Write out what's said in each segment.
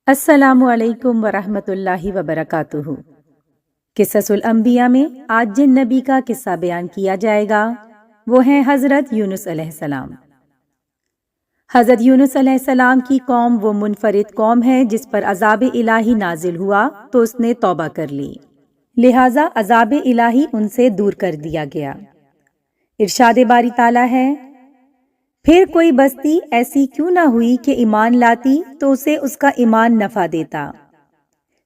السلام علیکم ورحمۃ اللہ وبرکاتہ۔ قصص الانبیاء میں آج جن نبی کا قصہ بیان کیا جائے گا وہ ہیں حضرت یونس علیہ السلام۔ حضرت یونس علیہ السلام کی قوم وہ منفرد قوم ہے جس پر عذاب الہی نازل ہوا تو اس نے توبہ کر لی، لہٰذا عذاب الہی ان سے دور کر دیا گیا۔ ارشاد باری تعالیٰ ہے، پھر کوئی بستی ایسی کیوں نہ ہوئی کہ ایمان لاتی تو اسے اس کا ایمان نفع دیتا،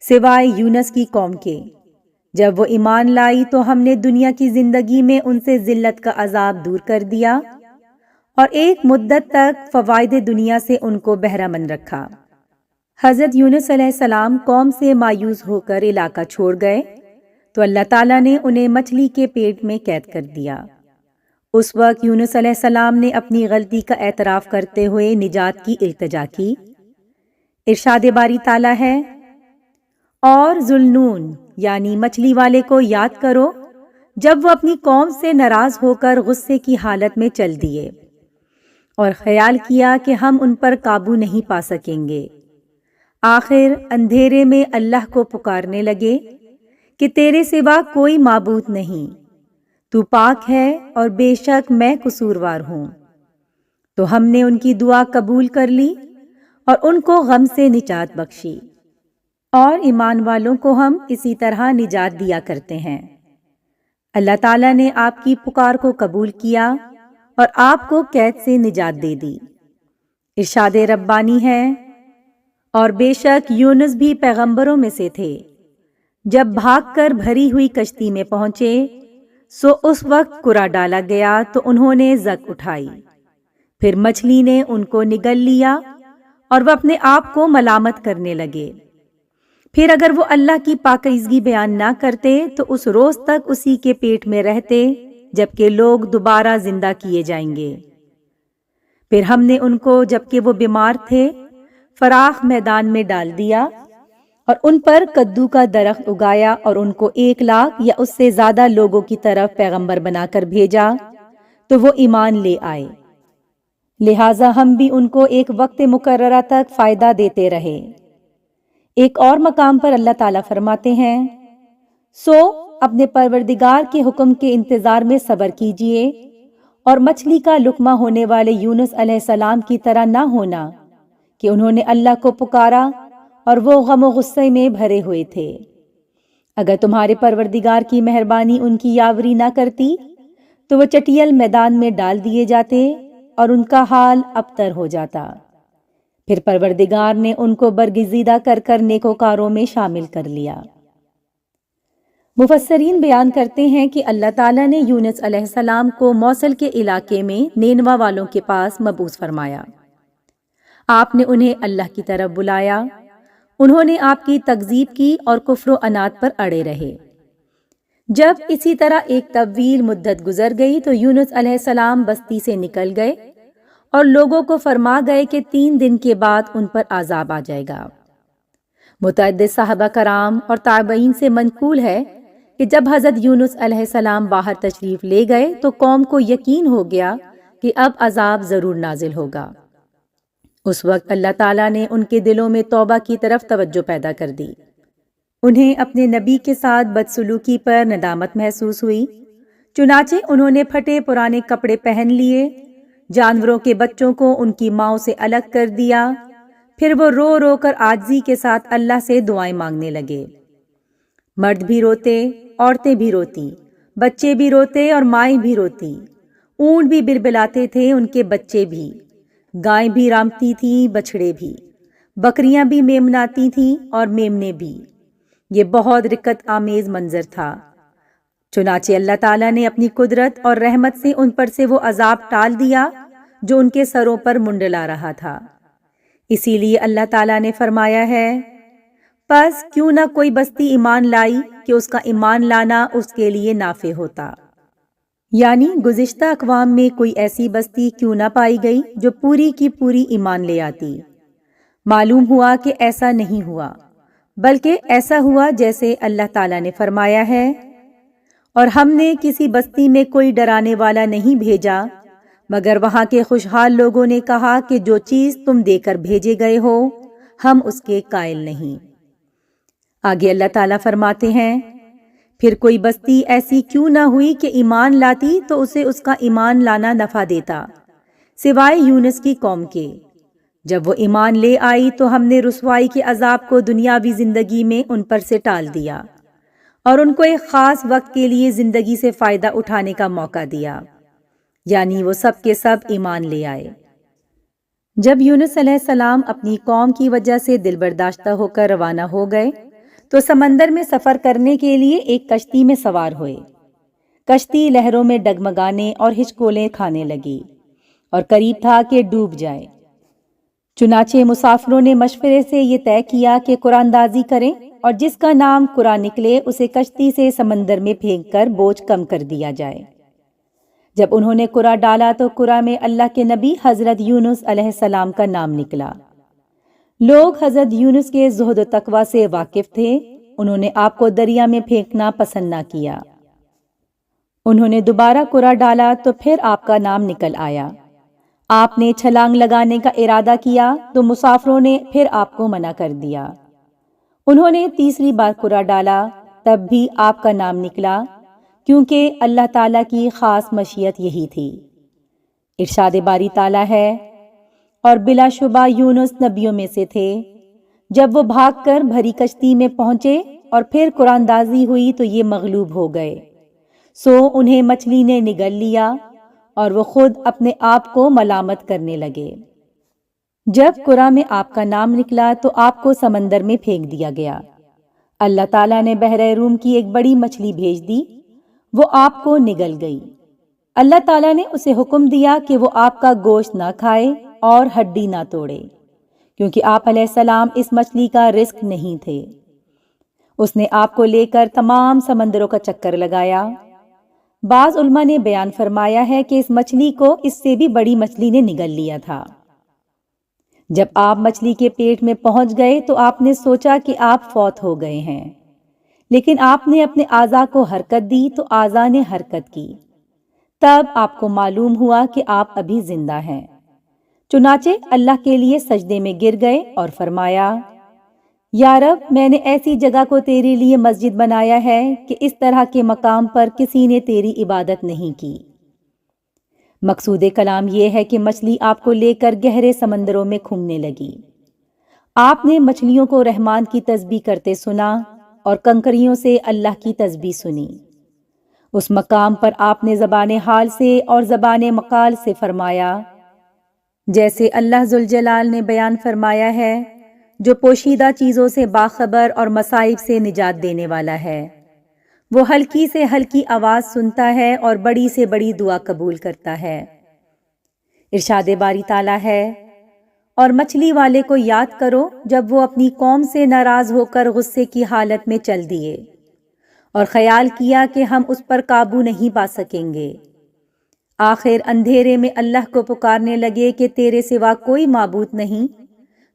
سوائے یونس کی قوم کے۔ جب وہ ایمان لائی تو ہم نے دنیا کی زندگی میں ان سے ذلت کا عذاب دور کر دیا اور ایک مدت تک فوائد دنیا سے ان کو بہرہ مند رکھا۔ حضرت یونس علیہ السلام قوم سے مایوس ہو کر علاقہ چھوڑ گئے تو اللہ تعالیٰ نے انہیں مچھلی کے پیٹ میں قید کر دیا۔ اس وقت یونس علیہ السلام نے اپنی غلطی کا اعتراف کرتے ہوئے نجات کی التجا کی۔ ارشاد باری تعالیٰ ہے، اور ذوالنون یعنی مچھلی والے کو یاد کرو جب وہ اپنی قوم سے ناراض ہو کر غصے کی حالت میں چل دیے اور خیال کیا کہ ہم ان پر قابو نہیں پا سکیں گے۔ آخر اندھیرے میں اللہ کو پکارنے لگے کہ تیرے سوا کوئی معبود نہیں، تو پاک ہے اور بے شک میں قصوروار ہوں۔ تو ہم نے ان کی دعا قبول کر لی اور ان کو غم سے نجات بخشی، اور ایمان والوں کو ہم اسی طرح نجات دیا کرتے ہیں۔ اللہ تعالیٰ نے آپ کی پکار کو قبول کیا اور آپ کو قید سے نجات دے دی۔ ارشاد ربانی ہے، اور بے شک یونس بھی پیغمبروں میں سے تھے، جب بھاگ کر بھری ہوئی کشتی میں پہنچے سو اس وقت کرا ڈالا گیا تو انہوں نے زک اٹھائی، پھر مچھلی نے ان کو نگل لیا اور وہ اپنے آپ کو ملامت کرنے لگے۔ پھر اگر وہ اللہ کی پاکیزگی بیان نہ کرتے تو اس روز تک اسی کے پیٹ میں رہتے جبکہ لوگ دوبارہ زندہ کیے جائیں گے۔ پھر ہم نے ان کو جبکہ وہ بیمار تھے فراخ میدان میں ڈال دیا اور ان پر کدو کا درخت اگایا اور ان کو 1,00,000 یا اس سے زیادہ لوگوں کی طرف پیغمبر بنا کر بھیجا تو وہ ایمان لے آئے، لہٰذا ہم بھی ان کو ایک وقت مقررہ تک فائدہ دیتے رہے۔ ایک اور مقام پر اللہ تعالیٰ فرماتے ہیں، سو اپنے پروردگار کے حکم کے انتظار میں صبر کیجئے اور مچھلی کا لقمہ ہونے والے یونس علیہ السلام کی طرح نہ ہونا کہ انہوں نے اللہ کو پکارا اور وہ غم و غصے میں بھرے ہوئے تھے۔ اگر تمہارے پروردگار کی مہربانی ان کی یاوری نہ کرتی تو وہ چٹیل میدان میں ڈال دیے جاتے اور ان کا حال ابتر ہو جاتا۔ پھر پروردگار نے ان کو برگزیدہ کر کر نیکوکاروں میں شامل کر لیا۔ مفسرین بیان کرتے ہیں کہ اللہ تعالیٰ نے یونس علیہ السلام کو موصل کے علاقے میں نینوا والوں کے پاس مبعوث فرمایا۔ آپ نے انہیں اللہ کی طرف بلایا، انہوں نے آپ کی تکذیب کی اور کفر و عناد پر اڑے رہے۔ جب اسی طرح ایک طویل مدت گزر گئی تو یونس علیہ السلام بستی سے نکل گئے اور لوگوں کو فرما گئے کہ 3 دن کے بعد ان پر عذاب آ جائے گا۔ متعدد صحابہ کرام اور تابعین سے منقول ہے کہ جب حضرت یونس علیہ السلام باہر تشریف لے گئے تو قوم کو یقین ہو گیا کہ اب عذاب ضرور نازل ہوگا۔ اس وقت اللہ تعالیٰ نے ان کے دلوں میں توبہ کی طرف توجہ پیدا کر دی۔ انہیں اپنے نبی کے ساتھ بدسلوکی پر ندامت محسوس ہوئی، چنانچہ انہوں نے پھٹے پرانے کپڑے پہن لیے، جانوروں کے بچوں کو ان کی ماؤں سے الگ کر دیا، پھر وہ رو رو کر عاجزی کے ساتھ اللہ سے دعائیں مانگنے لگے۔ مرد بھی روتے، عورتیں بھی روتی، بچے بھی روتے اور مائیں بھی روتی، اونٹ بھی بربلاتے تھے، ان کے بچے بھی، گائیں بھی رامتی تھیں، بچھڑے بھی، بکریاں بھی میمناتی تھیں اور میمنے بھی۔ یہ بہت رکت آمیز منظر تھا۔ چنانچہ اللہ تعالیٰ نے اپنی قدرت اور رحمت سے ان پر سے وہ عذاب ٹال دیا جو ان کے سروں پر منڈلا رہا تھا۔ اسی لیے اللہ تعالیٰ نے فرمایا ہے، پس کیوں نہ کوئی بستی ایمان لائی کہ اس کا ایمان لانا اس کے لیے نافع ہوتا۔ یعنی گزشتہ اقوام میں کوئی ایسی بستی کیوں نہ پائی گئی جو پوری کی پوری ایمان لے آتی۔ معلوم ہوا کہ ایسا نہیں ہوا، بلکہ ایسا ہوا جیسے اللہ تعالیٰ نے فرمایا ہے، اور ہم نے کسی بستی میں کوئی ڈرانے والا نہیں بھیجا مگر وہاں کے خوشحال لوگوں نے کہا کہ جو چیز تم دے کر بھیجے گئے ہو ہم اس کے قائل نہیں۔ آگے اللہ تعالیٰ فرماتے ہیں، پھر کوئی بستی ایسی کیوں نہ ہوئی کہ ایمان لاتی تو اسے اس کا ایمان لانا نفع دیتا، سوائے یونس کی قوم کے۔ جب وہ ایمان لے آئی تو ہم نے رسوائی کے عذاب کو دنیاوی زندگی میں ان پر سے ٹال دیا اور ان کو ایک خاص وقت کے لیے زندگی سے فائدہ اٹھانے کا موقع دیا، یعنی وہ سب کے سب ایمان لے آئے۔ جب یونس علیہ السلام اپنی قوم کی وجہ سے دل برداشتہ ہو کر روانہ ہو گئے تو سمندر میں سفر کرنے کے لیے ایک کشتی میں سوار ہوئے۔ کشتی لہروں میں ڈگمگانے اور ہچکولیں کھانے لگی اور قریب تھا کہ ڈوب جائے۔ چنانچہ مسافروں نے مشورے سے یہ طے کیا کہ قرآن اندازی کریں اور جس کا نام قرآن نکلے اسے کشتی سے سمندر میں پھینک کر بوجھ کم کر دیا جائے۔ جب انہوں نے قرآن ڈالا تو قرآن میں اللہ کے نبی حضرت یونس علیہ السلام کا نام نکلا۔ لوگ حضرت یونس کے زہد و تقوی سے واقف تھے، انہوں نے آپ کو دریا میں پھینکنا پسند نہ کیا۔ انہوں نے دوبارہ قرآن ڈالا تو پھر آپ کا نام نکل آیا۔ آپ نے چھلانگ لگانے کا ارادہ کیا تو مسافروں نے پھر آپ کو منع کر دیا۔ انہوں نے تیسری بار قرآن ڈالا، تب بھی آپ کا نام نکلا، کیونکہ اللہ تعالیٰ کی خاص مشیت یہی تھی۔ ارشاد باری تعالیٰ ہے، اور بلا شبہ یونس نبیوں میں سے تھے۔ جب وہ بھاگ کر بھری کشتی میں پہنچے اور پھر قرآن اندازی ہوئی تو یہ مغلوب ہو گئے، سو انہیں مچھلی نے نگل لیا اور وہ خود اپنے آپ کو ملامت کرنے لگے۔ جب قرآن میں آپ کا نام نکلا تو آپ کو سمندر میں پھینک دیا گیا۔ اللہ تعالیٰ نے بحر روم کی ایک بڑی مچھلی بھیج دی، وہ آپ کو نگل گئی۔ اللہ تعالیٰ نے اسے حکم دیا کہ وہ آپ کا گوشت نہ کھائے اور ہڈی نہ توڑے، کیونکہ آپ علیہ السلام اس مچھلی کا رزق نہیں تھے۔ اس نے آپ کو لے کر تمام سمندروں کا چکر لگایا۔ بعض علماء نے بیان فرمایا ہے کہ اس مچھلی کو اس سے بھی بڑی مچھلی نے نگل لیا تھا۔ جب آپ مچھلی کے پیٹ میں پہنچ گئے تو آپ نے سوچا کہ آپ فوت ہو گئے ہیں، لیکن آپ نے اپنے اعضاء کو حرکت دی تو اعضاء نے حرکت کی، تب آپ کو معلوم ہوا کہ آپ ابھی زندہ ہیں۔ چنانچہ اللہ کے لیے سجدے میں گر گئے اور فرمایا، یا رب، میں نے ایسی جگہ کو تیرے لیے مسجد بنایا ہے کہ اس طرح کے مقام پر کسی نے تیری عبادت نہیں کی۔ مقصود کلام یہ ہے کہ مچھلی آپ کو لے کر گہرے سمندروں میں گھومنے لگی۔ آپ نے مچھلیوں کو رحمان کی تسبیح کرتے سنا اور کنکریوں سے اللہ کی تسبیح سنی۔ اس مقام پر آپ نے زبان حال سے اور زبان مقال سے فرمایا، جیسے اللہ ذوالجلال نے بیان فرمایا ہے، جو پوشیدہ چیزوں سے باخبر اور مصائب سے نجات دینے والا ہے، وہ ہلکی سے ہلکی آواز سنتا ہے اور بڑی سے بڑی دعا قبول کرتا ہے۔ ارشاد باری تعالیٰ ہے، اور مچھلی والے کو یاد کرو جب وہ اپنی قوم سے ناراض ہو کر غصے کی حالت میں چل دیے اور خیال کیا کہ ہم اس پر قابو نہیں پا سکیں گے۔ آخر اندھیرے میں اللہ کو پکارنے لگے کہ تیرے سوا کوئی معبود نہیں،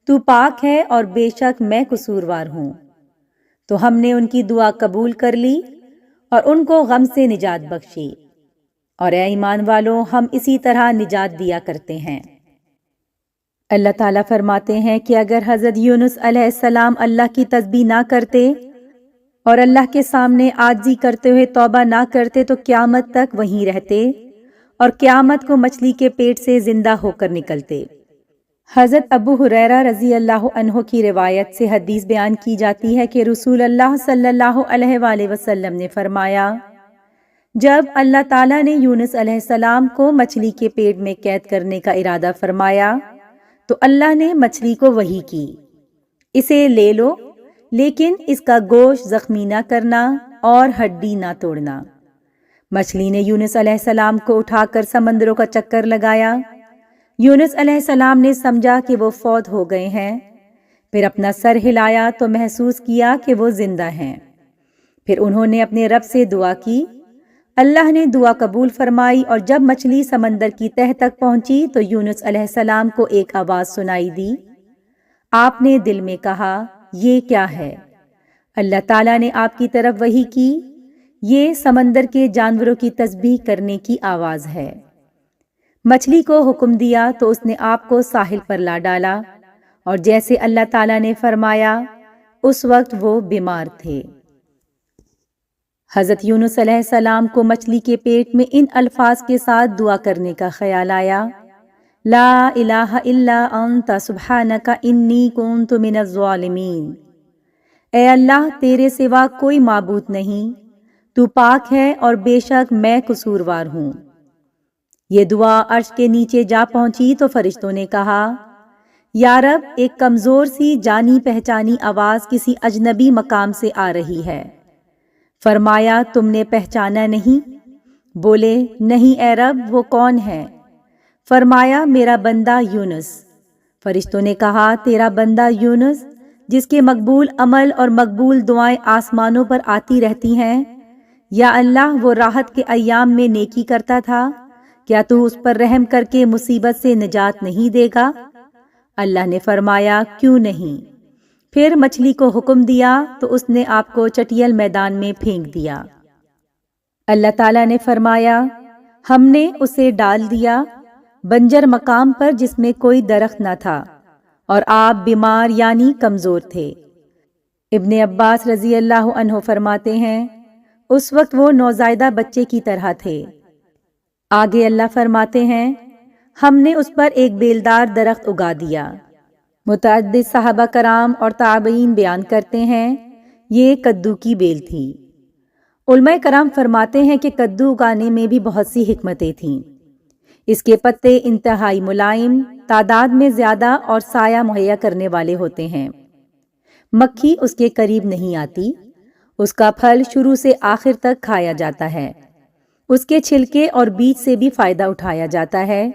تو پاک ہے اور بے شک میں قصوروار ہوں۔ تو ہم نے ان کی دعا قبول کر لی اور ان کو غم سے نجات بخشی، اور اے ایمان والوں، ہم اسی طرح نجات دیا کرتے ہیں۔ اللہ تعالیٰ فرماتے ہیں کہ اگر حضرت یونس علیہ السلام اللہ کی تسبیح نہ کرتے اور اللہ کے سامنے عاجزی کرتے ہوئے توبہ نہ کرتے تو قیامت تک وہیں رہتے اور قیامت کو مچھلی کے پیٹ سے زندہ ہو کر نکلتے۔ حضرت ابو ہریرہ رضی اللہ عنہ کی روایت سے حدیث بیان کی جاتی ہے کہ رسول اللہ صلی اللہ علیہ وآلہ وسلم نے فرمایا، جب اللہ تعالیٰ نے یونس علیہ السلام کو مچھلی کے پیٹ میں قید کرنے کا ارادہ فرمایا تو اللہ نے مچھلی کو وحی کی، اسے لے لو لیکن اس کا گوشت زخمی نہ کرنا اور ہڈی نہ توڑنا۔ مچھلی نے یونس علیہ السلام کو اٹھا کر سمندروں کا چکر لگایا۔ یونس علیہ السلام نے سمجھا کہ وہ فوت ہو گئے ہیں، پھر اپنا سر ہلایا تو محسوس کیا کہ وہ زندہ ہیں۔ پھر انہوں نے اپنے رب سے دعا کی، اللہ نے دعا قبول فرمائی، اور جب مچھلی سمندر کی تہہ تک پہنچی تو یونس علیہ السلام کو ایک آواز سنائی دی۔ آپ نے دل میں کہا، یہ کیا ہے؟ اللہ تعالیٰ نے آپ کی طرف وحی کی، یہ سمندر کے جانوروں کی تسبیح کرنے کی آواز ہے۔ مچھلی کو حکم دیا تو اس نے آپ کو ساحل پر لا ڈالا اور جیسے اللہ تعالیٰ نے فرمایا اس وقت وہ بیمار تھے۔ حضرت یونس علیہ السلام کو مچھلی کے پیٹ میں ان الفاظ کے ساتھ دعا کرنے کا خیال آیا: لا الہ الا انت سبحانک انی کنت من الظالمین۔ اے اللہ، تیرے سوا کوئی معبود نہیں، تو پاک ہے اور بے شک میں قصوروار ہوں۔ یہ دعا عرش کے نیچے جا پہنچی تو فرشتوں نے کہا: یا رب، ایک کمزور سی جانی پہچانی آواز کسی اجنبی مقام سے آ رہی ہے۔ فرمایا: تم نے پہچانا نہیں؟ بولے: نہیں اے رب، وہ کون ہے؟ فرمایا: میرا بندہ یونس۔ فرشتوں نے کہا: تیرا بندہ یونس، جس کے مقبول عمل اور مقبول دعائیں آسمانوں پر آتی رہتی ہیں، یا اللہ وہ راحت کے ایام میں نیکی کرتا تھا، کیا تو اس پر رحم کر کے مصیبت سے نجات نہیں دے گا؟ اللہ نے فرمایا: کیوں نہیں؟ پھر مچھلی کو حکم دیا تو اس نے آپ کو چٹیل میدان میں پھینک دیا۔ اللہ تعالیٰ نے فرمایا: ہم نے اسے ڈال دیا بنجر مقام پر جس میں کوئی درخت نہ تھا، اور آپ بیمار یعنی کمزور تھے۔ ابن عباس رضی اللہ عنہ فرماتے ہیں اس وقت وہ نوزائیدہ بچے کی طرح تھے۔ آگے اللہ فرماتے ہیں ہم نے اس پر ایک بیلدار درخت اگا دیا۔ متعدد صحابہ کرام اور تابعین بیان کرتے ہیں یہ کدو کی بیل تھی۔ علماء کرام فرماتے ہیں کہ کدو اگانے میں بھی بہت سی حکمتیں تھیں۔ اس کے پتے انتہائی ملائم، تعداد میں زیادہ اور سایہ مہیا کرنے والے ہوتے ہیں۔ مکھی اس کے قریب نہیں آتی۔ اس کا پھل شروع سے آخر تک کھایا جاتا ہے۔ اس کے چھلکے اور بیج سے بھی فائدہ اٹھایا جاتا ہے۔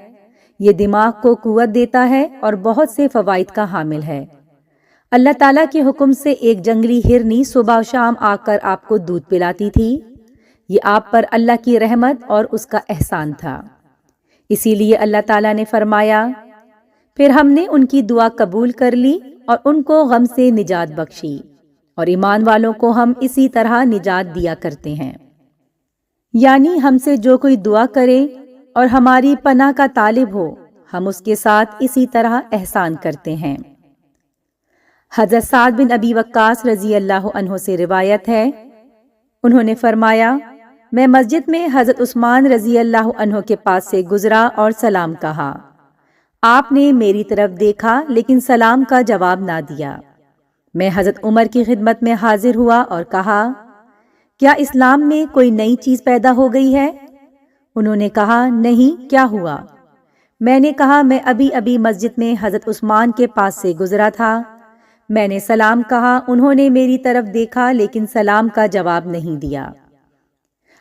یہ دماغ کو قوت دیتا ہے اور بہت سے فوائد کا حامل ہے۔ اللہ تعالیٰ کے حکم سے ایک جنگلی ہرنی صبح و شام آ کر آپ کو دودھ پلاتی تھی۔ یہ آپ پر اللہ کی رحمت اور اس کا احسان تھا۔ اسی لیے اللہ تعالیٰ نے فرمایا: پھر ہم نے ان کی دعا قبول کر لی اور ان کو غم سے نجات بخشی، اور ایمان والوں کو ہم اسی طرح نجات دیا کرتے ہیں۔ یعنی ہم سے جو کوئی دعا کرے اور ہماری پناہ کا طالب ہو، ہم اس کے ساتھ اسی طرح احسان کرتے ہیں۔ حضرت سعد بن ابی وقاص رضی اللہ عنہ سے روایت ہے، انہوں نے فرمایا میں مسجد میں حضرت عثمان رضی اللہ عنہ کے پاس سے گزرا اور سلام کہا۔ آپ نے میری طرف دیکھا لیکن سلام کا جواب نہ دیا۔ میں حضرت عمر کی خدمت میں حاضر ہوا اور کہا: کیا اسلام میں کوئی نئی چیز پیدا ہو گئی ہے؟ انہوں نے کہا: نہیں، کیا ہوا؟ میں نے کہا: میں ابھی مسجد میں حضرت عثمان کے پاس سے گزرا تھا۔ میں نے سلام کہا، انہوں نے میری طرف دیکھا لیکن سلام کا جواب نہیں دیا۔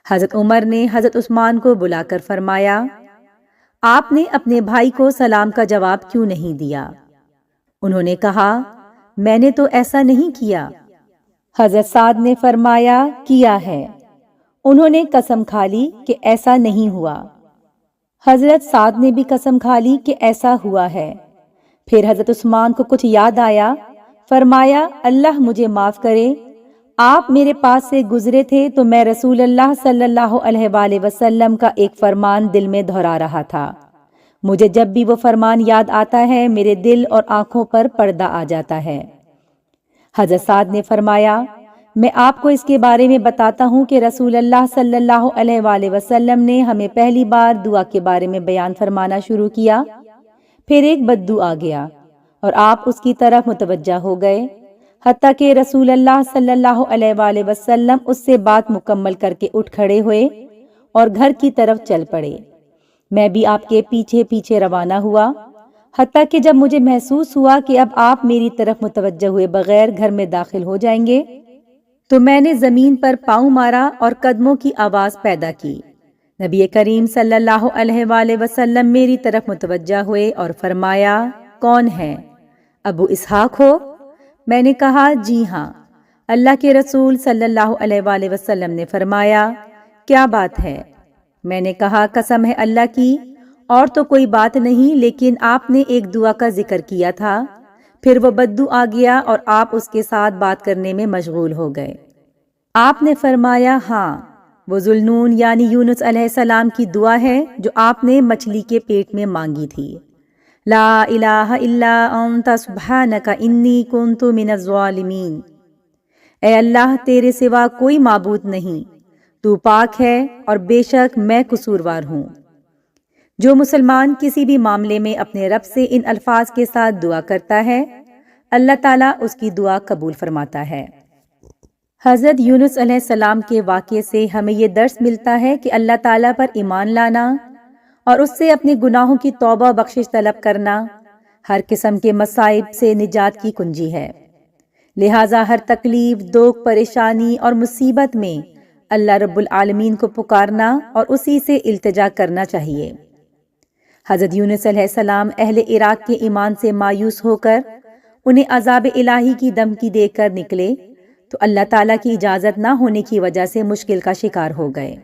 حضرت عمر نے حضرت عثمان کو بلا کر فرمایا: آپ نے اپنے بھائی کو سلام کا جواب کیوں نہیں دیا؟ انہوں نے کہا: میں نے تو ایسا نہیں کیا۔ حضرت سعد نے فرمایا: کیا ہے۔ انہوں نے قسم کھا لی کہ ایسا نہیں ہوا۔ حضرت سعد نے بھی قسم کھا لی کہ ایسا ہوا ہے۔ پھر حضرت عثمان کو کچھ یاد آیا، فرمایا: اللہ مجھے معاف کرے، آپ میرے پاس سے گزرے تھے تو میں رسول اللہ صلی اللہ علیہ وآلہ وسلم کا ایک فرمان دل میں دہرا رہا تھا۔ مجھے جب بھی وہ فرمان یاد آتا ہے میرے دل اور آنکھوں پر پردہ آ جاتا ہے۔ حضرت سعد نے فرمایا: میں آپ کو اس کے بارے میں بتاتا ہوں کہ رسول اللہ صلی اللہ علیہ وآلہ وسلم نے ہمیں پہلی بار دعا کے بارے میں بیان فرمانا شروع کیا، پھر ایک بدو آ گیا اور آپ اس کی طرف متوجہ ہو گئے، حتیٰ کہ رسول اللہ صلی اللہ علیہ وآلہ وسلم اس سے بات مکمل کر کے اٹھ کھڑے ہوئے اور گھر کی طرف چل پڑے۔ میں بھی آپ کے پیچھے پیچھے روانہ ہوا، حتیٰ کہ جب مجھے محسوس ہوا کہ اب آپ میری طرف متوجہ ہوئے بغیر گھر میں داخل ہو جائیں گے تو میں نے زمین پر پاؤں مارا اور قدموں کی آواز پیدا کی۔ نبی کریم صلی اللہ علیہ وآلہ وسلم میری طرف متوجہ ہوئے اور فرمایا: کون ہے؟ ابو اسحاق ہو؟ میں نے کہا: جی ہاں۔ اللہ کے رسول صلی اللہ علیہ وآلہ وسلم نے فرمایا: کیا بات ہے؟ میں نے کہا: قسم ہے اللہ کی، اور تو کوئی بات نہیں، لیکن آپ نے ایک دعا کا ذکر کیا تھا، پھر وہ بدو آ گیا اور آپ اس کے ساتھ بات کرنے میں مشغول ہو گئے۔ آپ نے فرمایا: ہاں، وہ ذوالنون یعنی یونس علیہ السلام کی دعا ہے جو آپ نے مچھلی کے پیٹ میں مانگی تھی۔ لا الہ الا انت سبحانک انی کنت من الظالمین۔ اے اللہ، تیرے سوا کوئی معبود نہیں، تو پاک ہے اور بے شک میں قصوروار ہوں۔ جو مسلمان کسی بھی معاملے میں اپنے رب سے ان الفاظ کے ساتھ دعا کرتا ہے، اللہ تعالیٰ اس کی دعا قبول فرماتا ہے۔ حضرت یونس علیہ السلام کے واقعے سے ہمیں یہ درس ملتا ہے کہ اللہ تعالیٰ پر ایمان لانا اور اس سے اپنے گناہوں کی توبہ بخشش طلب کرنا ہر قسم کے مصائب سے نجات کی کنجی ہے۔ لہٰذا ہر تکلیف، دکھ، پریشانی اور مصیبت میں اللہ رب العالمین کو پکارنا اور اسی سے التجا کرنا چاہیے۔ حضرت یونس علیہ السلام اہل عراق کے ایمان سے مایوس ہو کر انہیں عذاب الہی کی دھمکی دے کر نکلے تو اللہ تعالیٰ کی اجازت نہ ہونے کی وجہ سے مشکل کا شکار ہو گئے۔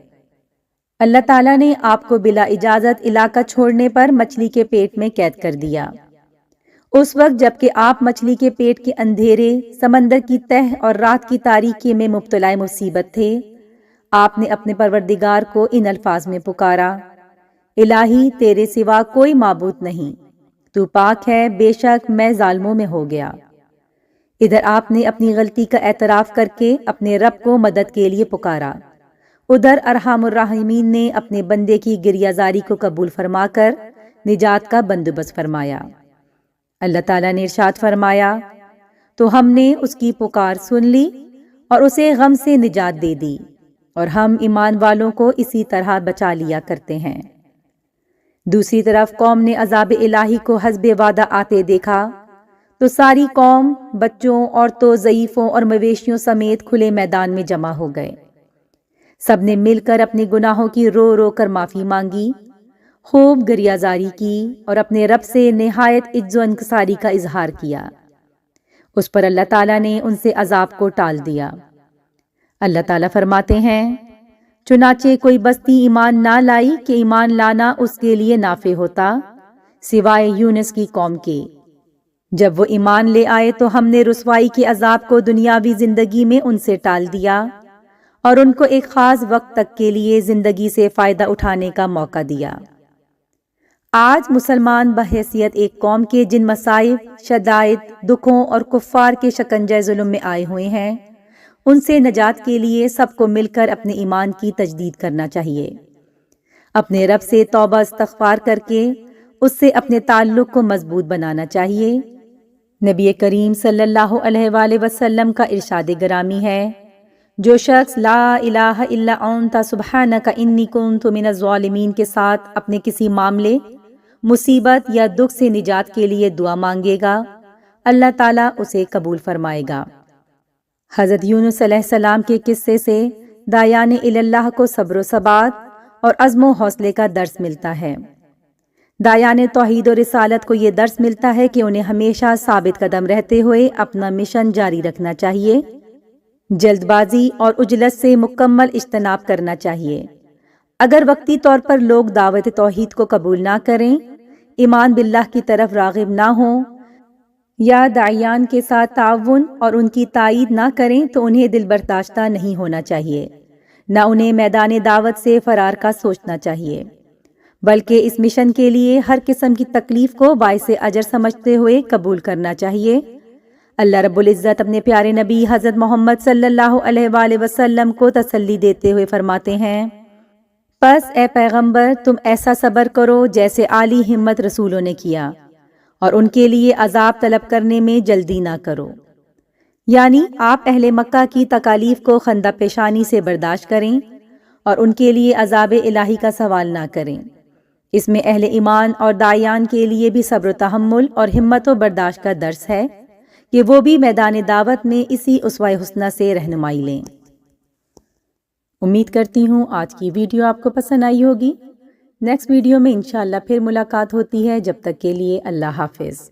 اللہ تعالیٰ نے آپ کو بلا اجازت علاقہ چھوڑنے پر مچھلی کے پیٹ میں قید کر دیا۔ اس وقت جبکہ آپ مچھلی کے پیٹ کے اندھیرے، سمندر کی تہ اور رات کی تاریکی میں مبتلا مصیبت تھے، آپ نے اپنے پروردگار کو ان الفاظ میں پکارا: الہی، تیرے سوا کوئی معبود نہیں، تو پاک ہے، بے شک میں ظالموں میں ہو گیا۔ ادھر آپ نے اپنی غلطی کا اعتراف کر کے اپنے رب کو مدد کے لیے پکارا، ادھر ارحم الراحمین نے اپنے بندے کی گریہ زاری کو قبول فرما کر نجات کا بندوبست فرمایا۔ اللہ تعالیٰ نے ارشاد فرمایا: تو ہم نے اس کی پکار سن لی اور اسے غم سے نجات دے دی، اور ہم ایمان والوں کو اسی طرح بچا لیا کرتے ہیں۔ دوسری طرف قوم نے عذاب الہی کو حسب وعدہ آتے دیکھا تو ساری قوم بچوں، عورتوں، ضعیفوں اور مویشیوں سمیت کھلے میدان میں جمع ہو گئے۔ سب نے مل کر اپنے گناہوں کی رو رو کر معافی مانگی، خوب گریہ زاری کی اور اپنے رب سے نہایت عجز و انکساری کا اظہار کیا۔ اس پر اللہ تعالیٰ نے ان سے عذاب کو ٹال دیا۔ اللہ تعالیٰ فرماتے ہیں: چنانچہ کوئی بستی ایمان نہ لائی کہ ایمان لانا اس کے لیے نافع ہوتا، سوائے یونس کی قوم کے۔ جب وہ ایمان لے آئے تو ہم نے رسوائی کے عذاب کو دنیاوی زندگی میں ان سے ٹال دیا اور ان کو ایک خاص وقت تک کے لیے زندگی سے فائدہ اٹھانے کا موقع دیا۔ آج مسلمان بحیثیت ایک قوم کے جن مصائب، شدائد، دکھوں اور کفار کے شکنجہ ظلم میں آئے ہوئے ہیں، ان سے نجات کے لیے سب کو مل کر اپنے ایمان کی تجدید کرنا چاہیے۔ اپنے رب سے توبہ استغفار کر کے اس سے اپنے تعلق کو مضبوط بنانا چاہیے۔ نبی کریم صلی اللہ علیہ وآلہ وسلم کا ارشاد گرامی ہے: جو شخص لا الہ الا انت سبحانک انی کنت من الظالمین کے ساتھ اپنے کسی معاملے، مصیبت یا دکھ سے نجات کے لیے دعا مانگے گا، اللہ تعالیٰ اسے قبول فرمائے گا۔ حضرت یونس علیہ السلام کے قصے سے داعیان اللہ کو صبر و ثبات اور عزم و حوصلے کا درس ملتا ہے۔ داعیان توحید و رسالت کو یہ درس ملتا ہے کہ انہیں ہمیشہ ثابت قدم رہتے ہوئے اپنا مشن جاری رکھنا چاہیے، جلد بازی اور عجلت سے مکمل اجتناب کرنا چاہیے۔ اگر وقتی طور پر لوگ دعوت توحید کو قبول نہ کریں، ایمان باللہ کی طرف راغب نہ ہوں یا داعیان کے ساتھ تعاون اور ان کی تائید نہ کریں تو انہیں دل برداشتہ نہیں ہونا چاہیے، نہ انہیں میدان دعوت سے فرار کا سوچنا چاہیے، بلکہ اس مشن کے لیے ہر قسم کی تکلیف کو باعث اجر سمجھتے ہوئے قبول کرنا چاہیے۔ اللہ رب العزت اپنے پیارے نبی حضرت محمد صلی اللہ علیہ وآلہ وسلم کو تسلی دیتے ہوئے فرماتے ہیں: پس اے پیغمبر، تم ایسا صبر کرو جیسے عالی ہمت رسولوں نے کیا، اور ان کے لیے عذاب طلب کرنے میں جلدی نہ کرو۔ یعنی آپ اہل مکہ کی تکالیف کو خندہ پیشانی سے برداشت کریں اور ان کے لیے عذاب الہی کا سوال نہ کریں۔ اس میں اہل ایمان اور داعیان کے لیے بھی صبر و تحمل اور ہمت و برداشت کا درس ہے کہ وہ بھی میدان دعوت میں اسی اسوہ حسنہ سے رہنمائی لیں۔ امید کرتی ہوں آج کی ویڈیو آپ کو پسند آئی ہوگی۔ نیکسٹ ویڈیو میں انشاءاللہ پھر ملاقات ہوتی ہے، جب تک کے لیے اللہ حافظ۔